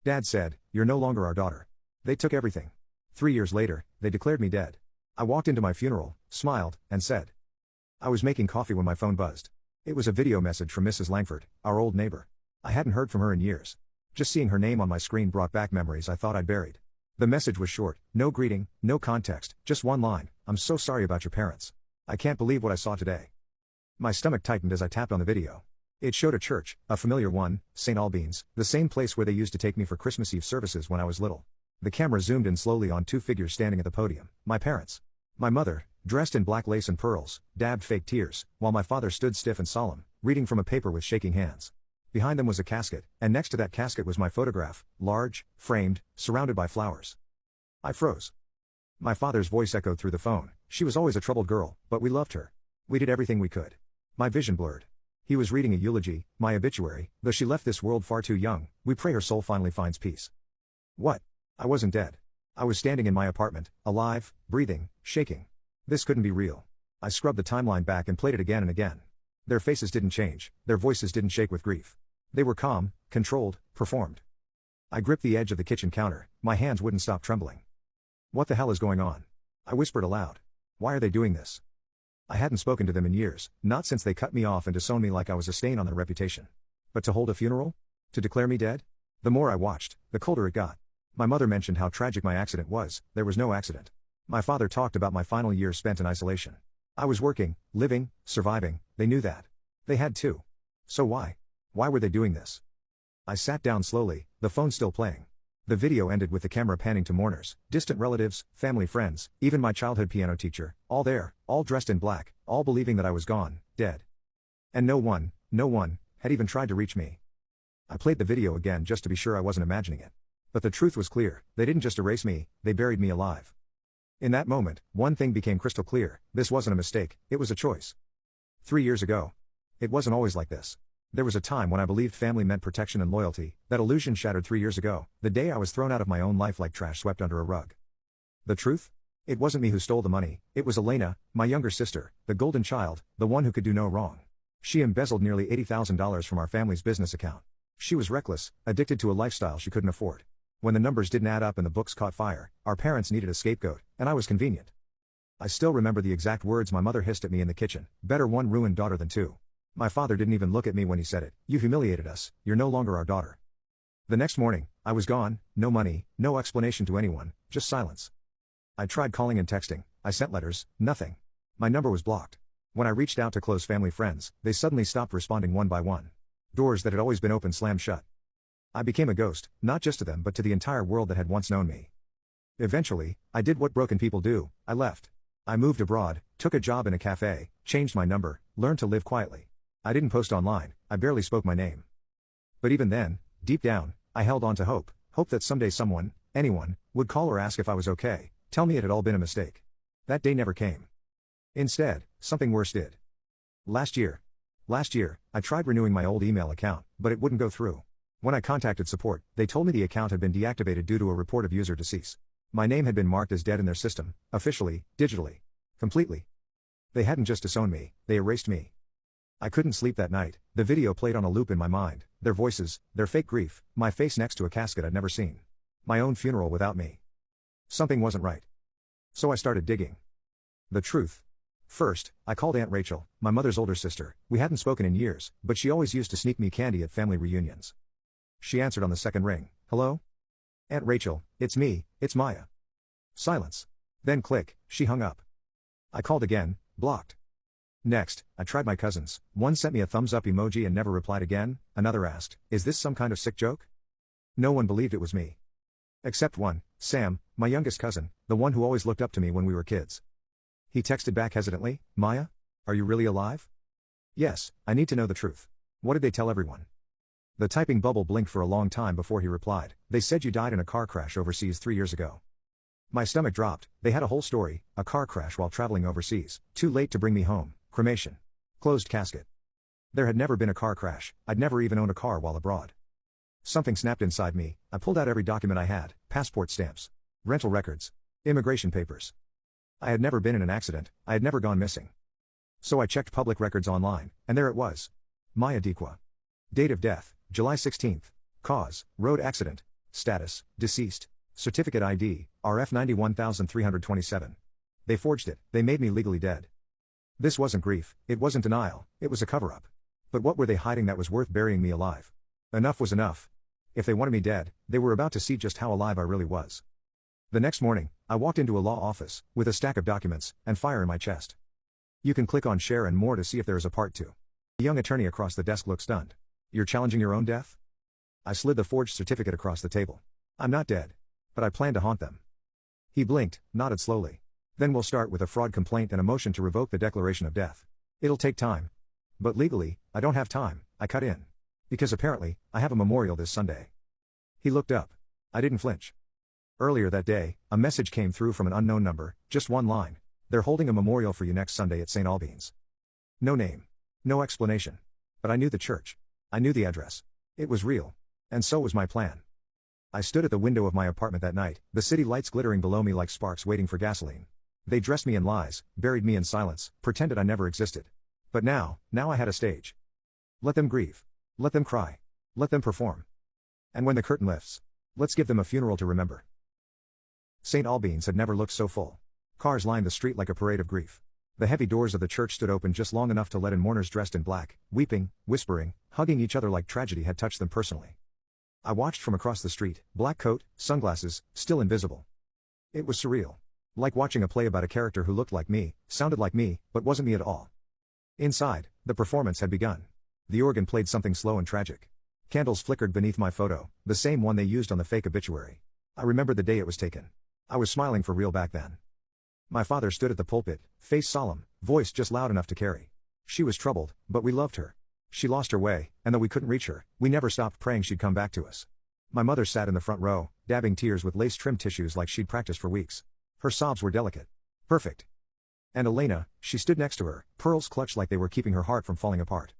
Dad said, "You're no longer our daughter." They took everything. 3 years later, they declared me dead. I walked into my funeral, smiled, and said, I was making coffee when my phone buzzed. It was a video message from Mrs. Langford, our old neighbor. I hadn't heard from her in years. Just seeing her name on my screen brought back memories I thought I'd buried. The message was short, no greeting, no context, just one line: "I'm so sorry about your parents. I can't believe what I saw today." My stomach tightened as I tapped on the video. It showed a church, a familiar one, St. Albans, the same place where they used to take me for Christmas Eve services when I was little. The camera zoomed in slowly on two figures standing at the podium, my parents. My mother, dressed in black lace and pearls, dabbed fake tears, while my father stood stiff and solemn, reading from a paper with shaking hands. Behind them was a casket, and next to that casket was my photograph, large, framed, surrounded by flowers. I froze. My father's voice echoed through the phone. She was always a troubled girl, but we loved her. We did everything we could. My vision blurred. He was reading a eulogy, my obituary: "Though she left this world far too young, we pray her soul finally finds peace." What? I wasn't dead. I was standing in my apartment, alive, breathing, shaking. This couldn't be real. I scrubbed the timeline back and played it again and again. Their faces didn't change, their voices didn't shake with grief. They were calm, controlled, performed. I gripped the edge of the kitchen counter, my hands wouldn't stop trembling. What the hell is going on? I whispered aloud. Why are they doing this? I hadn't spoken to them in years, not since they cut me off and disowned me like I was a stain on their reputation. But to hold a funeral? To declare me dead? The more I watched, the colder it got. My mother mentioned how tragic my accident was. There was no accident. My father talked about my final years spent in isolation. I was working, living, surviving. They knew that. They had too. So why? Why were they doing this? I sat down slowly, the phone still playing. The video ended with the camera panning to mourners, distant relatives, family friends, even my childhood piano teacher, all there, all dressed in black, all believing that I was gone, dead. And no one, had even tried to reach me. I played the video again just to be sure I wasn't imagining it. But the truth was clear: they didn't just erase me, they buried me alive. In that moment, one thing became crystal clear: this wasn't a mistake, it was a choice. 3 years ago. It wasn't always like this. There was a time when I believed family meant protection and loyalty. That illusion shattered 3 years ago, the day I was thrown out of my own life like trash swept under a rug. The truth? It wasn't me who stole the money, it was Elena, my younger sister, the golden child, the one who could do no wrong. She embezzled nearly $80,000 from our family's business account. She was reckless, addicted to a lifestyle she couldn't afford. When the numbers didn't add up and the books caught fire, our parents needed a scapegoat, and I was convenient. I still remember the exact words my mother hissed at me in the kitchen: "Better one ruined daughter than two." My father didn't even look at me when he said it: "You humiliated us, you're no longer our daughter." The next morning, I was gone, no money, no explanation to anyone, just silence. I tried calling and texting, I sent letters, nothing. My number was blocked. When I reached out to close family friends, they suddenly stopped responding one by one. Doors that had always been open slammed shut. I became a ghost, not just to them but to the entire world that had once known me. Eventually, I did what broken people do: I left. I moved abroad, took a job in a cafe, changed my number, learned to live quietly. I didn't post online, I barely spoke my name. But even then, deep down, I held on to hope that someday someone, anyone, would call or ask if I was okay, tell me it had all been a mistake. That day never came. Instead, something worse did. Last year, I tried renewing my old email account, but it wouldn't go through. When I contacted support, they told me the account had been deactivated due to a report of user decease. My name had been marked as dead in their system, officially, digitally, completely. They hadn't just disowned me, they erased me. I couldn't sleep that night. The video played on a loop in my mind, their voices, their fake grief, my face next to a casket I'd never seen. My own funeral without me. Something wasn't right. So I started digging. The truth. First, I called Aunt Rachel, my mother's older sister. We hadn't spoken in years, but she always used to sneak me candy at family reunions. She answered on the second ring. "Hello? Aunt Rachel, it's me, it's Maya." Silence. Then click, she hung up. I called again, blocked. Next, I tried my cousins. One sent me a thumbs up emoji and never replied again. Another asked, "Is this some kind of sick joke?" No one believed it was me. Except one, Sam, my youngest cousin, the one who always looked up to me when we were kids. He texted back hesitantly, "Maya? Are you really alive?" "Yes, I need to know the truth. What did they tell everyone?" The typing bubble blinked for a long time before he replied. "They said you died in a car crash overseas 3 years ago." My stomach dropped. They had a whole story: a car crash while traveling overseas, too late to bring me home, cremation, closed casket. There had never been a car crash. I'd never even owned a car while abroad. Something snapped inside me. I pulled out every document I had: passport stamps, rental records, immigration papers. I had never been in an accident, I had never gone missing. So I checked public records online, and there it was. Maya Dikwa. Date of death: July 16th. Cause: road accident. status, deceased, certificate ID, RF 91327. They forged it, they made me legally dead. This wasn't grief, it wasn't denial, it was a cover-up. But what were they hiding that was worth burying me alive? Enough was enough. If they wanted me dead, they were about to see just how alive I really was. The next morning, I walked into a law office, with a stack of documents, and fire in my chest. You can click on share and more to see if there is a part 2. The young attorney across the desk looked stunned. You're challenging your own death? I slid the forged certificate across the table. I'm not dead. But I plan to haunt them. He blinked, nodded slowly. Then we'll start with a fraud complaint and a motion to revoke the declaration of death. It'll take time. But legally, I don't have time, I cut in. Because apparently, I have a memorial this Sunday. He looked up. I didn't flinch. Earlier that day, a message came through from an unknown number, just one line. They're holding a memorial for you next Sunday at St. Albans. No name. No explanation. But I knew the church. I knew the address. It was real. And so was my plan. I stood at the window of my apartment that night, the city lights glittering below me like sparks waiting for gasoline. They dressed me in lies, buried me in silence, pretended I never existed. But now I had a stage. Let them grieve. Let them cry. Let them perform. And when the curtain lifts, let's give them a funeral to remember. St. Albans had never looked so full. Cars lined the street like a parade of grief. The heavy doors of the church stood open just long enough to let in mourners dressed in black, weeping, whispering, hugging each other like tragedy had touched them personally. I watched from across the street, black coat, sunglasses, still invisible. It was surreal. Like watching a play about a character who looked like me, sounded like me, but wasn't me at all. Inside, the performance had begun. The organ played something slow and tragic. Candles flickered beneath my photo, the same one they used on the fake obituary. I remembered the day it was taken. I was smiling for real back then. My father stood at the pulpit, face solemn, voice just loud enough to carry. She was troubled, but we loved her. She lost her way, and though we couldn't reach her, we never stopped praying she'd come back to us. My mother sat in the front row, dabbing tears with lace-trimmed tissues like she'd practiced for weeks. Her sobs were delicate. Perfect. And Elena, she stood next to her, pearls clutched like they were keeping her heart from falling apart.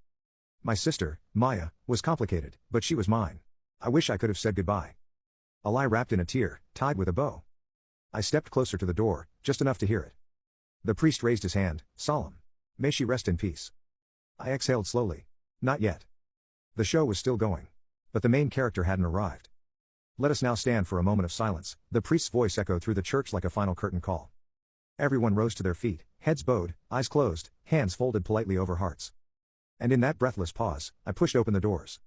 My sister, Maya, was complicated, but she was mine. I wish I could have said goodbye. A lie wrapped in a tear, tied with a bow. I stepped closer to the door, just enough to hear it. The priest raised his hand, solemn. May she rest in peace. I exhaled slowly. Not yet. The show was still going. But the main character hadn't arrived. Let us now stand for a moment of silence, the priest's voice echoed through the church like a final curtain call. Everyone rose to their feet, heads bowed, eyes closed, hands folded politely over hearts. And in that breathless pause, I pushed open the doors.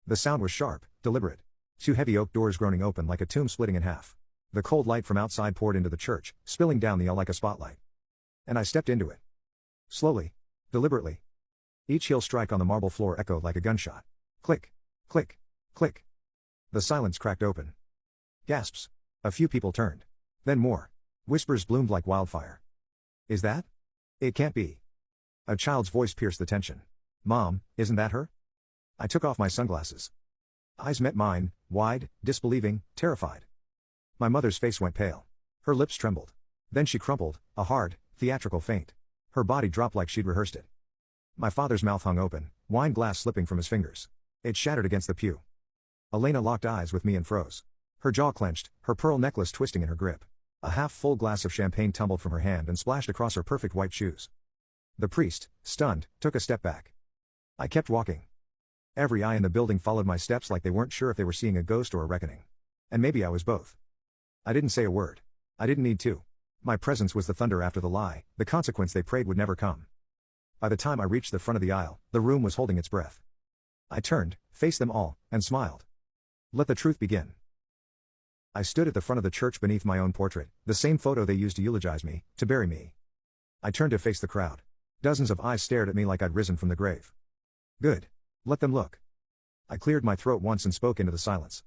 The sound was sharp, deliberate. 2 heavy oak doors groaning open like a tomb splitting in half. The cold light from outside poured into the church, spilling down the aisle like a spotlight. And I stepped into it. Slowly. Deliberately. Each heel strike on the marble floor echoed like a gunshot. Click. Click. Click. The silence cracked open. Gasps. A few people turned. Then more. Whispers bloomed like wildfire. Is that? It can't be. A child's voice pierced the tension. Mom, isn't that her? I took off my sunglasses. Eyes met mine, wide, disbelieving, terrified. My mother's face went pale. Her lips trembled. Then she crumpled, a hard, theatrical faint. Her body dropped like she'd rehearsed it. My father's mouth hung open, wine glass slipping from his fingers. It shattered against the pew. Elena locked eyes with me and froze. Her jaw clenched, her pearl necklace twisting in her grip. A half-full glass of champagne tumbled from her hand and splashed across her perfect white shoes. The priest, stunned, took a step back. I kept walking. Every eye in the building followed my steps like they weren't sure if they were seeing a ghost or a reckoning. And maybe I was both. I didn't say a word. I didn't need to. My presence was the thunder after the lie, the consequence they prayed would never come. By the time I reached the front of the aisle, the room was holding its breath. I turned, faced them all, and smiled. Let the truth begin. I stood at the front of the church beneath my own portrait, the same photo they used to eulogize me, to bury me. I turned to face the crowd. Dozens of eyes stared at me like I'd risen from the grave. Good. Let them look. I cleared my throat once and spoke into the silence.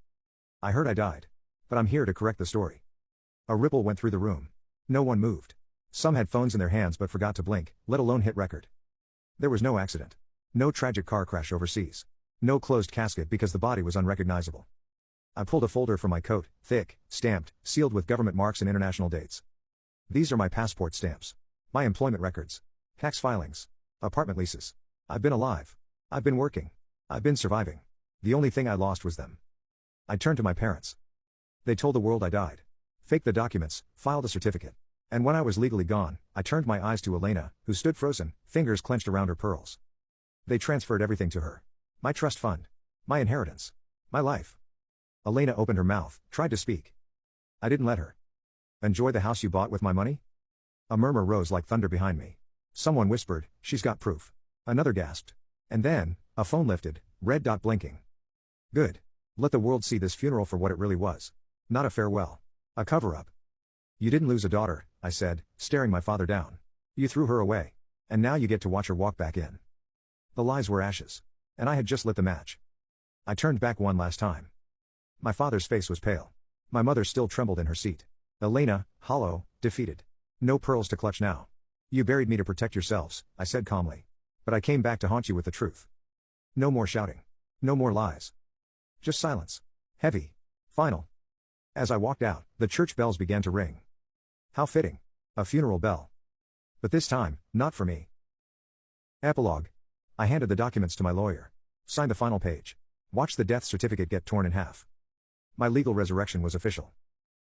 I heard I died. But I'm here to correct the story. A ripple went through the room. No one moved. Some had phones in their hands but forgot to blink, let alone hit record. There was no accident. No tragic car crash overseas. No closed casket because the body was unrecognizable. I pulled a folder from my coat, thick, stamped, sealed with government marks and international dates. These are my passport stamps. My employment records. Tax filings. Apartment leases. I've been alive. I've been working. I've been surviving. The only thing I lost was them. I turned to my parents. They told the world I died. Faked the documents, filed a certificate. And when I was legally gone, I turned my eyes to Elena, who stood frozen, fingers clenched around her pearls. They transferred everything to her. My trust fund. My inheritance. My life. Elena opened her mouth, tried to speak. I didn't let her. Enjoy the house you bought with my money? A murmur rose like thunder behind me. Someone whispered, she's got proof. Another gasped. And then, a phone lifted, red dot blinking. Good. Let the world see this funeral for what it really was. Not a farewell. A cover-up. You didn't lose a daughter, I said, staring my father down. You threw her away. And now you get to watch her walk back in. The lies were ashes. And I had just lit the match. I turned back one last time. My father's face was pale. My mother still trembled in her seat. Elena, hollow, defeated. No pearls to clutch now. You buried me to protect yourselves, I said calmly. But I came back to haunt you with the truth. No more shouting. No more lies. Just silence. Heavy. Final. As I walked out, the church bells began to ring. How fitting. A funeral bell. But this time, not for me. Epilogue. I handed the documents to my lawyer. Signed the final page. Watched the death certificate get torn in half. My legal resurrection was official.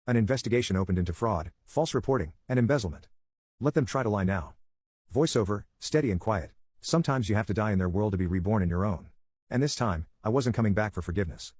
An investigation opened into fraud, false reporting, and embezzlement. Let them try to lie now. Voiceover, steady and quiet. Sometimes you have to die in their world to be reborn in your own. And this time, I wasn't coming back for forgiveness.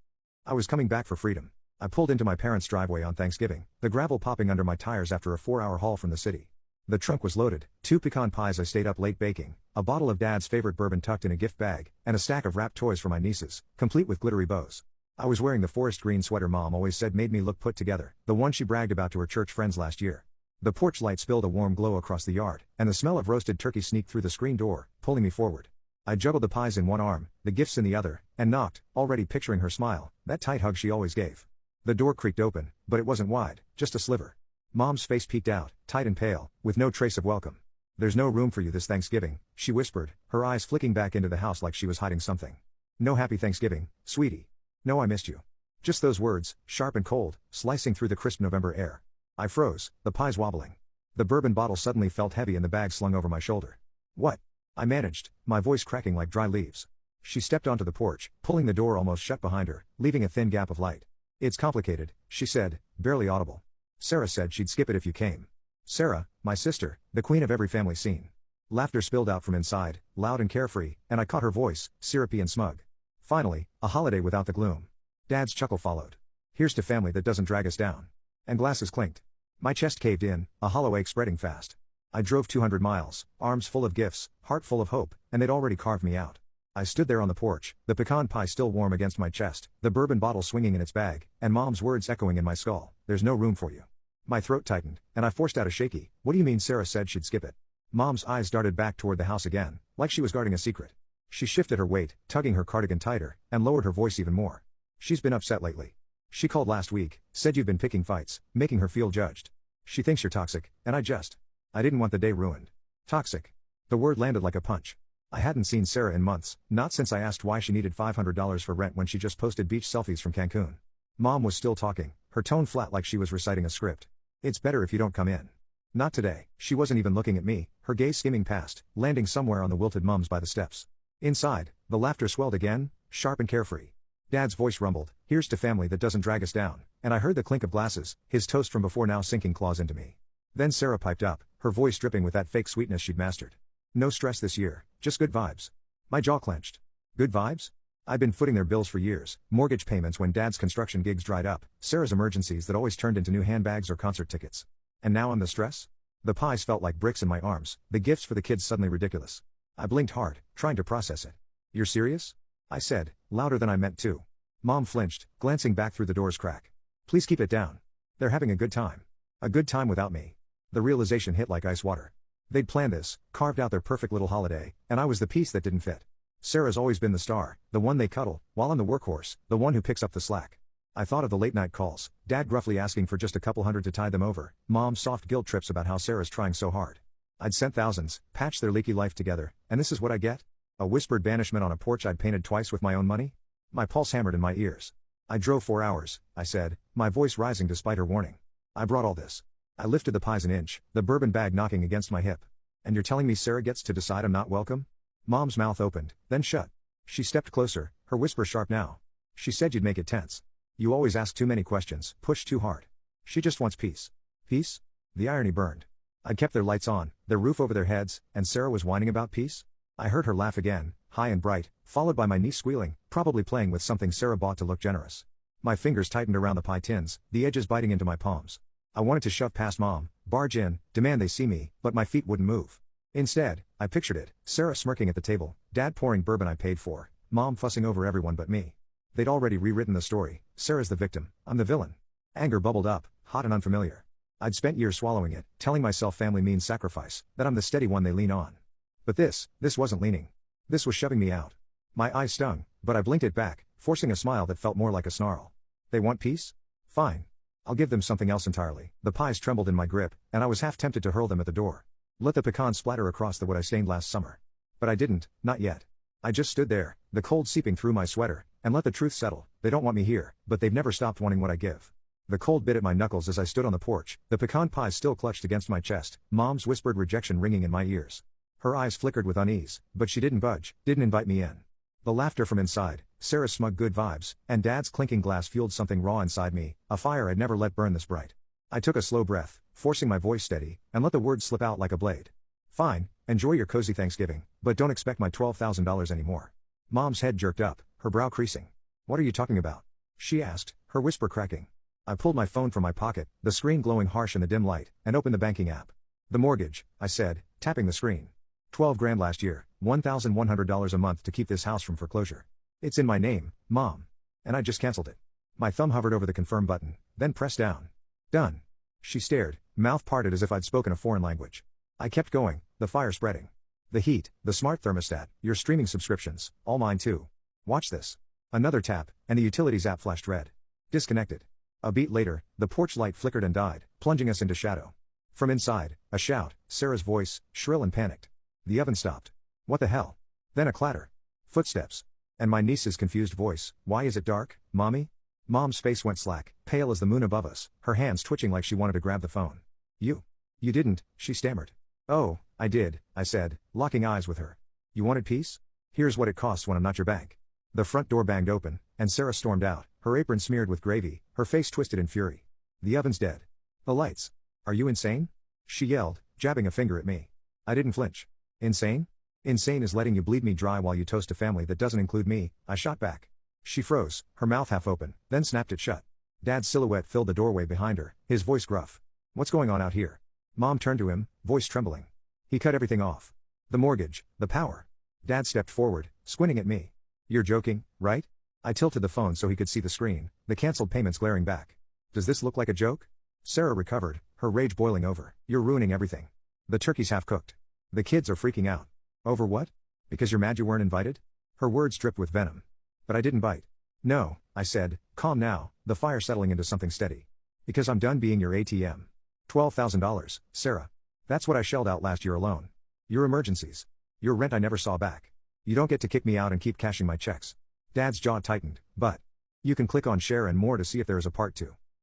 I was coming back for freedom. I pulled into my parents' driveway on Thanksgiving, the gravel popping under my tires after a 4-hour haul from the city. The trunk was loaded, 2 pecan pies I stayed up late baking, a bottle of Dad's favorite bourbon tucked in a gift bag, and a stack of wrapped toys for my nieces, complete with glittery bows. I was wearing the forest green sweater Mom always said made me look put together, the one she bragged about to her church friends last year. The porch light spilled a warm glow across the yard, and the smell of roasted turkey sneaked through the screen door, pulling me forward. I juggled the pies in one arm, the gifts in the other, and knocked, already picturing her smile, that tight hug she always gave. The door creaked open, but it wasn't wide, just a sliver. Mom's face peeked out, tight and pale, with no trace of welcome. There's no room for you this Thanksgiving, she whispered, her eyes flicking back into the house like she was hiding something. No happy Thanksgiving, sweetie. No, I missed you. Just those words, sharp and cold, slicing through the crisp November air. I froze, the pies wobbling. The bourbon bottle suddenly felt heavy and the bag slung over my shoulder. What? I managed, my voice cracking like dry leaves. She stepped onto the porch, pulling the door almost shut behind her, leaving a thin gap of light. It's complicated, she said, barely audible. Sarah said she'd skip it if you came. Sarah, my sister, the queen of every family scene. Laughter spilled out from inside, loud and carefree, and I caught her voice, syrupy and smug. Finally, a holiday without the gloom. Dad's chuckle followed. Here's to family that doesn't drag us down. And glasses clinked. My chest caved in, a hollow ache spreading fast. I drove 200 miles, arms full of gifts, heart full of hope, and they'd already carved me out. I stood there on the porch, the pecan pie still warm against my chest, the bourbon bottle swinging in its bag, and Mom's words echoing in my skull, there's no room for you. My throat tightened, and I forced out a shaky, what do you mean Sarah said she'd skip it? Mom's eyes darted back toward the house again, like she was guarding a secret. She shifted her weight, tugging her cardigan tighter, and lowered her voice even more. She's been upset lately. She called last week, said you've been picking fights, making her feel judged. She thinks you're toxic, and I didn't want the day ruined. Toxic. The word landed like a punch. I hadn't seen Sarah in months, not since I asked why she needed $500 for rent when she just posted beach selfies from Cancun. Mom was still talking, her tone flat like she was reciting a script. It's better if you don't come in. Not today. She wasn't even looking at me, her gaze skimming past, landing somewhere on the wilted mums by the steps. Inside, the laughter swelled again, sharp and carefree. Dad's voice rumbled, here's to family that doesn't drag us down, and I heard the clink of glasses, his toast from before now sinking claws into me. Then Sarah piped up, her voice dripping with that fake sweetness she'd mastered. No stress this year, just good vibes. My jaw clenched. Good vibes? I'd been footing their bills for years, mortgage payments when Dad's construction gigs dried up, Sarah's emergencies that always turned into new handbags or concert tickets. And now I'm the stress? The pies felt like bricks in my arms, the gifts for the kids suddenly ridiculous. I blinked hard, trying to process it. You're serious? I said, louder than I meant to. Mom flinched, glancing back through the door's crack. Please keep it down. They're having a good time. A good time without me. The realization hit like ice water. They'd planned this, carved out their perfect little holiday, and I was the piece that didn't fit. Sarah's always been the star, the one they cuddle, while I'm the workhorse, the one who picks up the slack. I thought of the late night calls, Dad gruffly asking for just a couple hundred to tide them over, Mom's soft guilt trips about how Sarah's trying so hard. I'd sent thousands, patched their leaky life together, and this is what I get? A whispered banishment on a porch I'd painted twice with my own money? My pulse hammered in my ears. I drove 4 hours, I said, my voice rising despite her warning. I brought all this. I lifted the pies an inch, the bourbon bag knocking against my hip. And you're telling me Sarah gets to decide I'm not welcome? Mom's mouth opened, then shut. She stepped closer, her whisper sharp now. She said you'd make it tense. You always ask too many questions, push too hard. She just wants peace. Peace? The irony burned. I'd kept their lights on, their roof over their heads, and Sarah was whining about peace? I heard her laugh again, high and bright, followed by my niece squealing, probably playing with something Sarah bought to look generous. My fingers tightened around the pie tins, the edges biting into my palms. I wanted to shove past Mom, barge in, demand they see me, but my feet wouldn't move. Instead, I pictured it, Sarah smirking at the table, Dad pouring bourbon I paid for, Mom fussing over everyone but me. They'd already rewritten the story. Sarah's the victim, I'm the villain. Anger bubbled up, hot and unfamiliar. I'd spent years swallowing it, telling myself family means sacrifice, that I'm the steady one they lean on. But this wasn't leaning. This was shoving me out. My eyes stung, but I blinked it back, forcing a smile that felt more like a snarl. They want peace? Fine. I'll give them something else entirely. The pies trembled in my grip, and I was half tempted to hurl them at the door. Let the pecan splatter across the wood I stained last summer. But I didn't, not yet. I just stood there, the cold seeping through my sweater, and let the truth settle. They don't want me here, but they've never stopped wanting what I give. The cold bit at my knuckles as I stood on the porch, the pecan pies still clutched against my chest, Mom's whispered rejection ringing in my ears. Her eyes flickered with unease, but she didn't budge, didn't invite me in. The laughter from inside, Sarah's smug good vibes, and Dad's clinking glass fueled something raw inside me, a fire I'd never let burn this bright. I took a slow breath, forcing my voice steady, and let the words slip out like a blade. Fine, enjoy your cozy Thanksgiving, but don't expect my $12,000 anymore. Mom's head jerked up, her brow creasing. What are you talking about? She asked, her whisper cracking. I pulled my phone from my pocket, the screen glowing harsh in the dim light, and opened the banking app. The mortgage, I said, tapping the screen. $12,000 last year, $1,100 a month to keep this house from foreclosure. It's in my name, Mom. And I just canceled it. My thumb hovered over the confirm button, then pressed down. Done. She stared, mouth parted as if I'd spoken a foreign language. I kept going, the fire spreading. The heat, the smart thermostat, your streaming subscriptions, all mine too. Watch this. Another tap, and the utilities app flashed red. Disconnected. A beat later, the porch light flickered and died, plunging us into shadow. From inside, a shout, Sarah's voice, shrill and panicked. The oven stopped. What the hell? Then a clatter. Footsteps. And my niece's confused voice, why is it dark, Mommy? Mom's face went slack, pale as the moon above us, her hands twitching like she wanted to grab the phone. You didn't, she stammered. Oh, I did, I said, locking eyes with her. You wanted peace? Here's what it costs when I'm not your bank. The front door banged open, and Sarah stormed out, her apron smeared with gravy, her face twisted in fury. The oven's dead. The lights. Are you insane? She yelled, jabbing a finger at me. I didn't flinch. Insane? Insane is letting you bleed me dry while you toast a family that doesn't include me, I shot back. She froze, her mouth half open, then snapped it shut. Dad's silhouette filled the doorway behind her, his voice gruff. What's going on out here? Mom turned to him, voice trembling. He cut everything off. The mortgage, the power. Dad stepped forward, squinting at me. You're joking, right? I tilted the phone so he could see the screen, the canceled payments glaring back. Does this look like a joke? Sarah recovered, her rage boiling over. You're ruining everything. The turkey's half cooked. The kids are freaking out. Over what? Because you're mad you weren't invited? Her words dripped with venom. But I didn't bite. No, I said, calm now, the fire settling into something steady. Because I'm done being your ATM. $12,000, Sarah. That's what I shelled out last year alone. Your emergencies. Your rent I never saw back. You don't get to kick me out and keep cashing my checks. Dad's jaw tightened, but. You can click on share and more to see if there is a part 2.